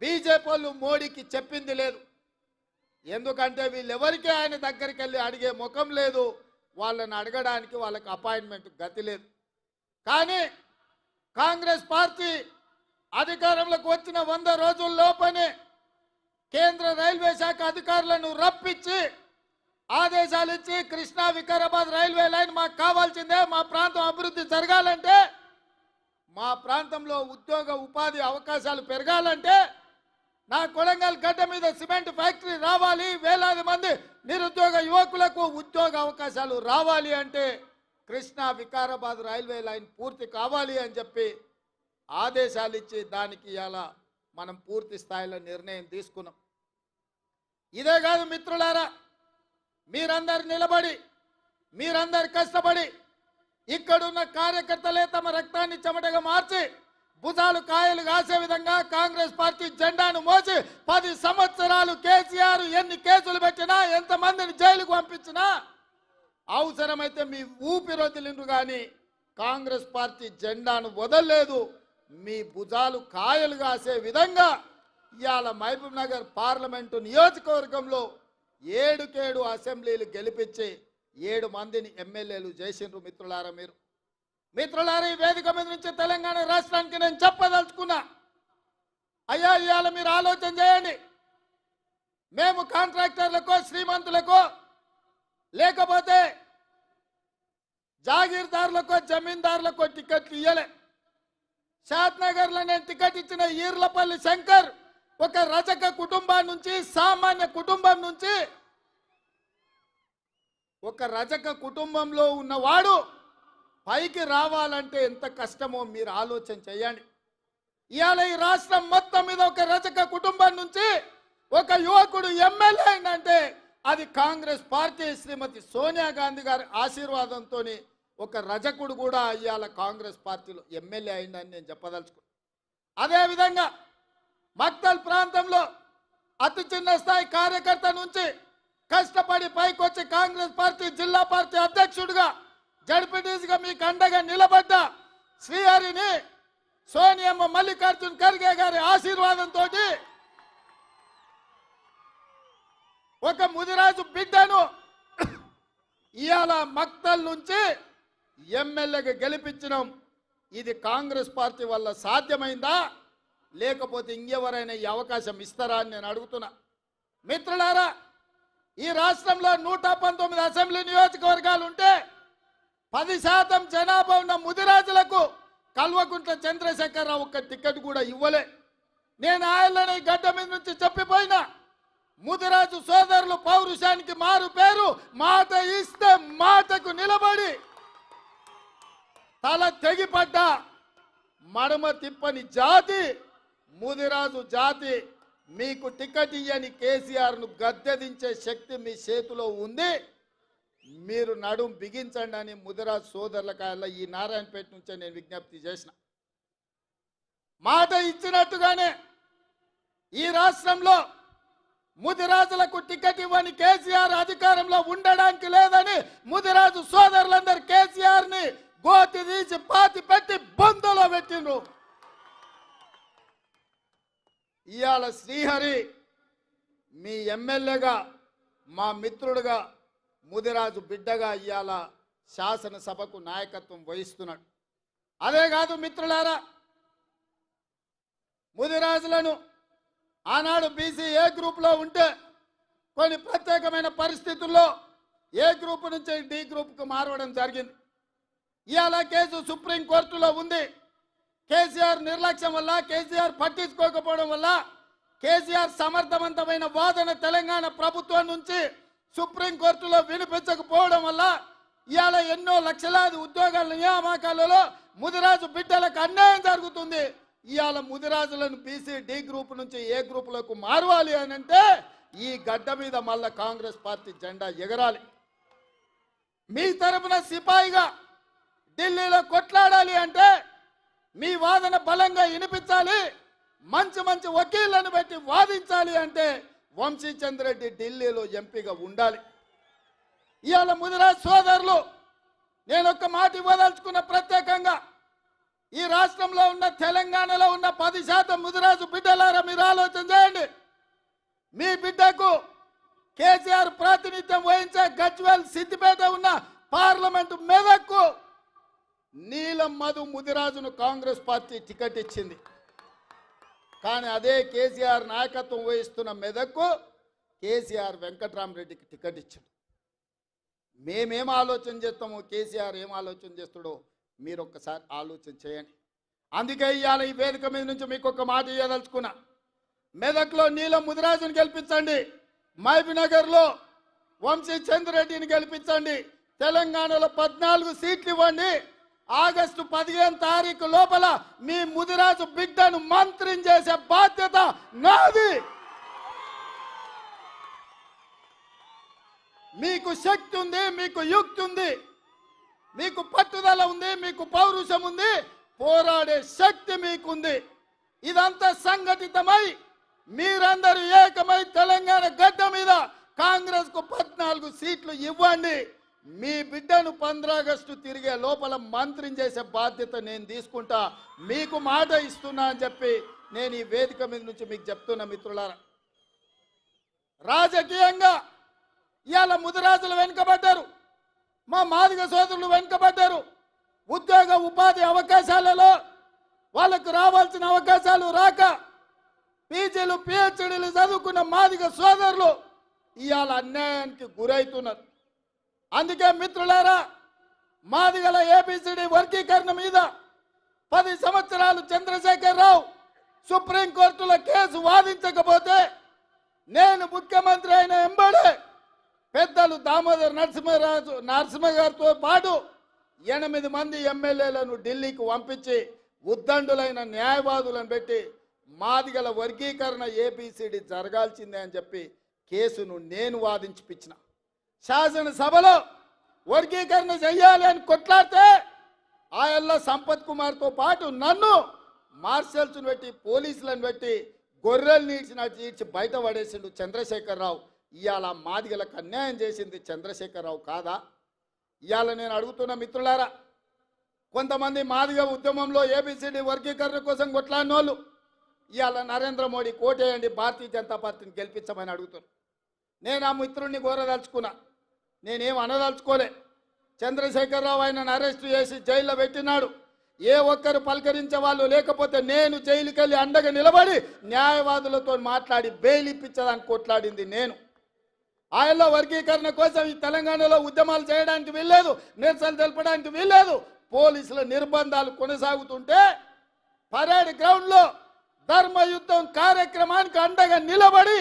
BJP వాళ్ళు మోడీకి చెప్పింది లేదు. ఎందుకంటే వీళ్ళెవరికి ఆయన దగ్గరికి వెళ్ళి అడిగే ముఖం లేదు, వాళ్ళని అడగడానికి వాళ్ళకి అపాయింట్మెంట్ గతి లేదు. కానీ కాంగ్రెస్ పార్టీ అధికారంలోకి వచ్చిన 100 రోజుల్లోపనే కేంద్ర రైల్వే శాఖ అధికారులను రప్పించి ఆదేశాలు ఇచ్చి కృష్ణా వికారాబాద్ రైల్వే లైన్ మాకు కావాల్సిందే, మా ప్రాంతం అభివృద్ధి జరగాలంటే, మా ప్రాంతంలో ఉద్యోగ ఉపాధి అవకాశాలు పెరగాలంటే, నా కొడంగల్ గడ్డ మీద సిమెంట్ ఫ్యాక్టరీ రావాలి, వేలాది మంది నిరుద్యోగ యువకులకు ఉద్యోగ అవకాశాలు రావాలి అంటే కృష్ణా వికారాబాద్ రైల్వే లైన్ పూర్తి కావాలి అని చెప్పి ఆదేశాలు ఇచ్చి దానికి ఇలా మనం పూర్తి స్థాయిలో నిర్ణయం తీసుకున్నాం. ఇదే కాదు మిత్రులారా, మీరందరు నిలబడి మీరందరు కష్టపడి ఇక్కడున్న కార్యకర్తలే తమ రక్తాన్ని చెమటగా మార్చి భుజాలు కాయలు కాసే విధంగా కాంగ్రెస్ పార్టీ జెండాను మోసి 10 సంవత్సరాలు కేసీఆర్ ఎన్ని కేసులు పెట్టినా, ఎంతమందిని జైలుకు పంపించినా, అవసరమైతే మీ ఊపిరొదిలిండ్రు కానీ కాంగ్రెస్ పార్టీ జెండాను వదలలేదు. మీ భుజాలు కాయలు కాసే విధంగా ఇవాళ మహబూబ్ నగర్ పార్లమెంటు నియోజకవర్గంలో 7 అసెంబ్లీలు గెలిపించి 7 మందిని ఎమ్మెల్యేలు చేసిండ్రు. మిత్రులారా, ఈ వేదిక మీద నుంచి తెలంగాణ రాష్ట్రానికి నేను చెప్పదలుచుకున్నా, అయ్యా ఇవాళ మీరు ఆలోచన చేయండి. మేము కాంట్రాక్టర్లకో శ్రీమంతులకో లేకపోతే జాగీర్దారులకో జమీందారులకో టికెట్లు ఇయ్యలే. షాద్నగర్లో నేను టికెట్ ఇచ్చిన ఈర్లపల్లి శంకర్ ఒక రజక కుటుంబం నుంచి, సామాన్య కుటుంబం నుంచి, ఒక రజక కుటుంబంలో ఉన్నవాడు పైకి రావాలంటే ఎంత కష్టమో మీరు ఆలోచన చేయండి. ఇవాళ ఈ రాష్ట్రం మొత్తం మీద ఒక రజక కుటుంబం నుంచి ఒక యువకుడు ఎమ్మెల్యే అయిందంటే అది కాంగ్రెస్ పార్టీ శ్రీమతి సోనియా గాంధీ గారి ఆశీర్వాదంతో ఒక రజకుడు కూడా ఇవాళ కాంగ్రెస్ పార్టీలో ఎమ్మెల్యే అయిందని నేను చెప్పదలుచుకున్నాను. అదేవిధంగా మక్తల్ ప్రాంతంలో అతి చిన్న స్థాయి కార్యకర్త నుంచి కష్టపడి పైకొచ్చి కాంగ్రెస్ పార్టీ జిల్లా పార్టీ అధ్యక్షుడిగా జడ్పీటీసీగా మీకు అండగా నిలబడ్డ శ్రీహరిని సోనియమ్మ మల్లికార్జున్ ఖర్గే గారి ఆశీర్వాదంతో ఒక ముదిరాజు బిడ్డను ఇవాళ మక్తల్ నుంచి ఎమ్మెల్యేగా గెలిపించడం ఇది కాంగ్రెస్ పార్టీ వల్ల సాధ్యమైందా, లేకపోతే ఇంకెవరైనా ఈ అవకాశం ఇస్తారా అని నేను అడుగుతున్నా. మిత్రులారా, ఈ రాష్ట్రంలో 119 అసెంబ్లీ నియోజకవర్గాలు ఉంటే 10% జనాభా ఉన్న ముదిరాజులకు కల్వకుంట్ల చంద్రశేఖరరావు ఒక్క టికెట్ కూడా ఇవ్వలే. నేను ఆయనని గడ్డ మీద నుంచి చెప్పిపోయినా, ముదిరాజు సోదరులు పౌరుషానికి మారు పేరు, మాట ఇస్తే మాటకు నిలబడి తల తెగిపడ్డ మడమ తిప్పని జాతి ముదిరాజు జాతి. మీకు టికెట్ ఇయ్యని కేసీఆర్ను గద్దెదించే శక్తి మీ చేతిలో ఉంది, మీరు నడుం బిగించండి అని ముదిరాజు సోదరుల ఈ నారాయణపేట నుంచే నేను విజ్ఞప్తి చేసిన. మాట ఇచ్చినట్టుగానే ఈ రాష్ట్రంలో ముదిరాజులకు టికెట్ ఇవ్వని కేసీఆర్ అధికారంలో ఉండడానికి లేదని ముదిరాజు సోదరులందరూ కేసీఆర్ని గోతి తీసి పాతి పెట్టి బొందలో పెట్టిండ్రు. ఇవాళ శ్రీహరి మీ ఎమ్మెల్యేగా, మా మిత్రుడుగా, ముదిరాజు బిడ్డగా ఇవాళ శాసనసభకు నాయకత్వం వహిస్తున్నాడు. అదే కాదు మిత్రులారా, ముదిరాజులను ఆనాడు బీసీ ఏ గ్రూప్లో ఉంటే కొన్ని ప్రత్యేకమైన పరిస్థితుల్లో ఏ గ్రూప్ నుంచి డి గ్రూప్కు మారవడం జరిగింది. ఇవాళ కేసు సుప్రీంకోర్టులో ఉంది. కేసీఆర్ నిర్లక్ష్యం వల్ల, కేసీఆర్ పట్టించుకోకపోవడం వల్ల, కేసీఆర్ సమర్థవంతమైన వాదన తెలంగాణ ప్రభుత్వం నుంచి సుప్రీంకోర్టులో వినిపించకపోవడం వల్ల ఇవాళ ఎన్నో లక్షలాది ఉద్యోగాల నియామకాలలో ముదిరాజు బిడ్డలకు అన్యాయం జరుగుతుంది. ఇవాళ ముదిరాజులను బీసీ డి గ్రూప్ నుంచి ఏ గ్రూపులకు మారవాలి అని అంటే ఈ గడ్డ మీద మళ్ళా కాంగ్రెస్ పార్టీ జెండా ఎగరాలి. మీ తరపున సిపాయిగా ఢిల్లీలో కొట్లాడాలి అంటే మీ వాదన బలంగా వినిపించాలి. మంచి మంచి వకీళ్లను పెట్టి వాదించాలి అంటే వంశీచంద్ర రెడ్డి ఢిల్లీలో ఎంపీగా ఉండాలి. ఇవాళ ముదిరాజ్ సోదరులు నేను ఒక్క మాట ఇవ్వదలుచుకున్న, ప్రత్యేకంగా ఈ రాష్ట్రంలో ఉన్న తెలంగాణలో ఉన్న 10% ముదిరాజు బిడ్డలారా మీరు ఆలోచన చేయండి. మీ బిడ్డకు కేసీఆర్ ప్రాతినిధ్యం వహించే గజ్వేల్ సిద్దిపేట ఉన్న పార్లమెంటు మెదక్కు నీలం మధు ముదిరాజును కాంగ్రెస్ పార్టీ టికెట్ ఇచ్చింది. కానీ అదే కేసీఆర్ నాయకత్వం వహిస్తున్న మెదక్కు కేసీఆర్ వెంకట్రామరెడ్డికి టికెట్ ఇచ్చాడు. మేమేం ఆలోచన చేస్తామో కేసీఆర్ ఏం ఆలోచన చేస్తాడో మీరు ఒక్కసారి ఆలోచన చేయండి. అందుకే ఇవాళ ఈ వేదిక మీద నుంచి మీకు ఒక మాట ఇవ్వదలుచుకున్నా. మెదక్లో నీలం ముదిరాజుని గెలిపించండి, మహబూబ్నగర్లో వంశీ చంద్రెడ్డిని గెలిపించండి, తెలంగాణలో 14 సీట్లు ఇవ్వండి. ఆగస్టు 15 తారీఖు లోపల మీ ముదిరాజు బిడ్డను మంత్రిని చేసే బాధ్యత నాది. మీకు శక్తి ఉంది, మీకు యుక్తి ఉంది, మీకు పట్టుదల ఉంది, మీకు పౌరుషం ఉంది, పోరాడే శక్తి మీకుంది. ఇదంతా సంఘటితమై మీరందరూ ఏకమై తెలంగాణ గడ్డ మీద కాంగ్రెస్ కు 14 సీట్లు ఇవ్వండి. మీ బిడ్డను 15 ఆగస్టు తిరిగే లోపల మంత్రిని చేసే బాధ్యత నేను తీసుకుంటా, మీకు మాట ఇస్తున్నా అని చెప్పి నేను ఈ వేదిక మీద నుంచి మీకు చెప్తున్నా. మిత్రులారా, రాజకీయంగా ఇవాళ ముదిరాజులు వెనుకబడ్డారు, మా మాదిగ సోదరులు వెనుకబడ్డారు. ఉద్యోగ ఉపాధి అవకాశాలలో వాళ్ళకు రావాల్సిన అవకాశాలు రాక పీజీలు పిహెచ్డీలు చదువుకున్న మాదిగ సోదరులు ఇవాళ అన్యాయానికి గురవుతున్నారు. అందుకే మిత్రులారా, మాదిగల ఏబిసిడి వర్గీకరణ మీద 10 సంవత్సరాలు చంద్రశేఖరరావు సుప్రీంకోర్టులో కేసు వాదించకపోతే నేను ముఖ్యమంత్రి అయిన ఎంబడే పెద్దలు దామోదర్ నరసింహ గారితో పాటు 8 మంది ఎమ్మెల్యేలను ఢిల్లీకి పంపించి ఉద్దండులైన న్యాయవాదులను పెట్టి మాదిగల వర్గీకరణ ఏబిసిడి జరగాల్సిందే అని చెప్పి కేసును నేను వాదించిపించిన. శాసనసభలో వర్గీకరణ చెయ్యాలి అని కొట్లాడితే ఆయల్ల సంపత్ కుమార్తో పాటు నన్ను మార్షల్స్ను పెట్టి పోలీసులను పెట్టి గొర్రెలు నీడ్చినట్టు ఈడ్చి బయట పడేసిండు చంద్రశేఖరరావు. ఇవాళ మాదిగలకు అన్యాయం చేసింది చంద్రశేఖరరావు కాదా? ఇవాళ నేను అడుగుతున్న మిత్రులారా, కొంతమంది మాదిగ ఉద్యమంలో ఏబిసిడి వర్గీకరణ కోసం కొట్లాడిన వాళ్ళు ఇవాళ నరేంద్ర మోడీ కోటేయండి, భారతీయ జనతా పార్టీని గెలిపించమని అడుగుతారు. నేను ఆ మిత్రుడిని కోరదలుచుకున్నా, నేనేం అనదలుచుకోలే. చంద్రశేఖరరావు ఆయనను అరెస్టు చేసి జైల్లో పెట్టినాడు. ఏ ఒక్కరు పలకరించే వాళ్ళు లేకపోతే నేను జైలుకి వెళ్ళి అండగా నిలబడి న్యాయవాదులతో మాట్లాడి బెయిల్ ఇప్పించడానికి కొట్లాడింది నేను. ఆయనలో వర్గీకరణ కోసం ఈ తెలంగాణలో ఉద్యమాలు చేయడానికి వీల్లేదు, నిరసన తెలపడానికి వీల్లేదు. పోలీసుల నిర్బంధాలు కొనసాగుతుంటే పరేడ్ గ్రౌండ్లో ధర్మయుద్ధం కార్యక్రమానికి అండగా నిలబడి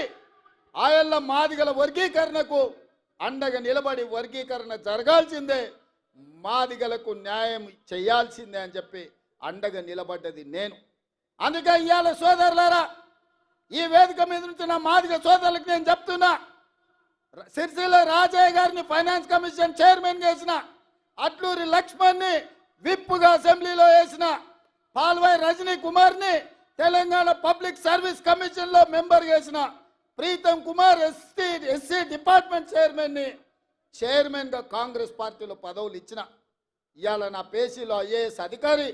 ఆయనలో మాదిగల వర్గీకరణకు అండగా నిలబడి వర్గీకరణ జరగాల్సిందే, మాదిగలకు న్యాయం చేయాల్సిందే అని చెప్పి అండగా నిలబడ్డది నేను. అందుకే ఇవాళ సోదరులారా, ఈ వేదిక మీద నుంచి నా మాదిగ సోదరులకు నేను చెప్తున్నా, సిరిసిల్ల రాజయ్య గారిని ఫైనాన్స్ కమిషన్ చైర్మన్ చేసిన, అట్లూరి లక్ష్మణ్ని విప్పుగా అసెంబ్లీలో వేసిన, పాల్వాయి రజనీ కుమార్ని తెలంగాణ పబ్లిక్ సర్వీస్ కమిషన్లో మెంబర్ చేసిన, ప్రీతం కుమార్ ఎస్సీ డిపార్ట్మెంట్ చైర్మన్గా కాంగ్రెస్ పార్టీలో పదవులు ఇచ్చిన. ఇవాళ నా పేసీలో ఐఏఎస్ అధికారి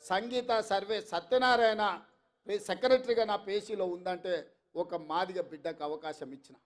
సంగీత సర్వే సత్యనారాయణ సెక్రటరీగా నా పేసీలో ఉందంటే ఒక మాదిగ బిడ్డకు అవకాశం ఇచ్చిన.